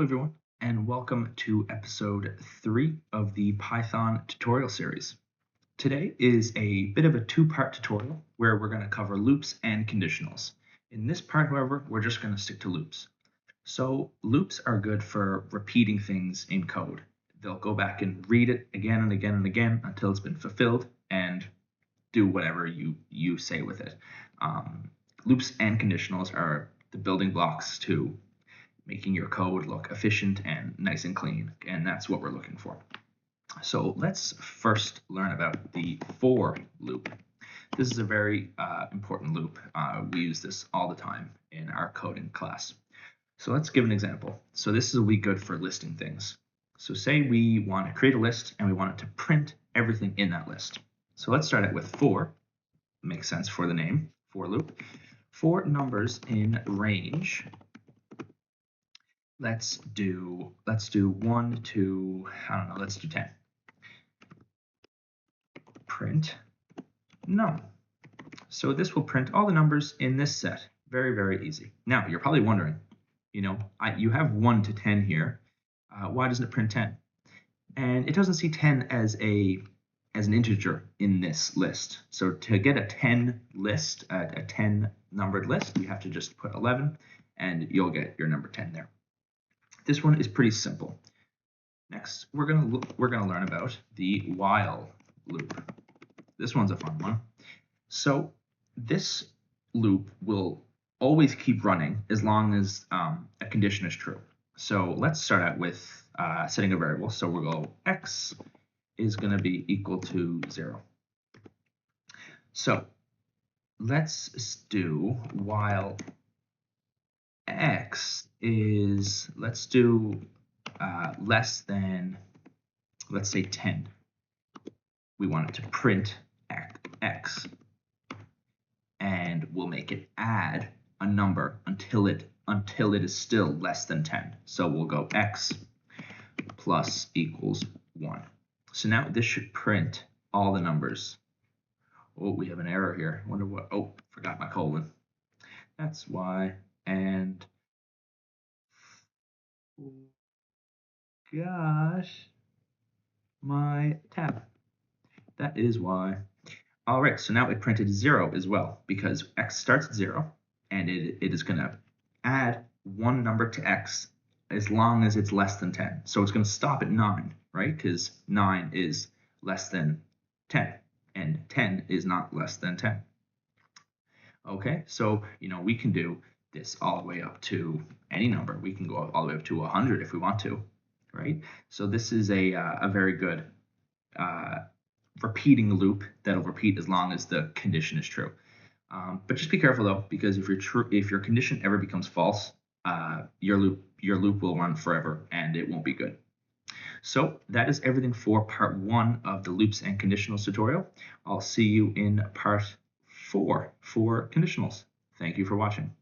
everyone, and welcome to episode 3 of the Python tutorial series. Today is a bit of a two-part tutorial where we're going to cover loops and conditionals. In this part, however, we're just going to stick to loops. So loops are good for repeating things in code. They'll go back and read it again and again and again until it's been fulfilled and do whatever you say with it. Loops and conditionals are the building blocks to making your code look efficient and nice and clean, and that's what we're looking for. So let's first learn about the for loop. This is a very important loop. We use this all the time in our coding class. So let's give an example. So this will be good for listing things. So say we want to create a list and we want it to print everything in that list. So let's start it with for. Makes sense for the name, for loop. For numbers in range. Let's do 1 to, let's do 10. Print num. So this will print all the numbers in this set. Very, very easy. Now, you're probably wondering, you have 1 to 10 here. Why doesn't it print 10? And it doesn't see 10 as an integer in this list. So to get a 10 list, a 10 numbered list, you have to just put 11, and you'll get your number 10 there. This one is pretty simple. Next, we're gonna learn about the while loop. This one's a fun one. So this loop will always keep running as long as a condition is true. So let's start out with setting a variable. So we'll go x is going to be equal to 0. So let's do while x is, let's do less than, let's say 10. We want it to print x, and we'll make it add a number until it is still less than 10. So we'll go x plus equals 1. So now this should print all the numbers. Oh, we have an error here. Wonder what? Oh, forgot my colon. That's why. And gosh, my tab. That is why. All right, so now it printed 0 as well, because x starts at 0, and it is going to add one number to x as long as it's less than 10. So it's going to stop at 9, right? Because 9 is less than 10, and 10 is not less than 10. Okay, so we can do this all the way up to any number. We can go all the way up to 100 if we want to, right? So this is a very good repeating loop that'll repeat as long as the condition is true. But just be careful though, because if your condition ever becomes false, your loop will run forever and it won't be good. So that is everything for part 1 of the loops and conditionals tutorial. I'll see you in part 4 for conditionals. Thank you for watching.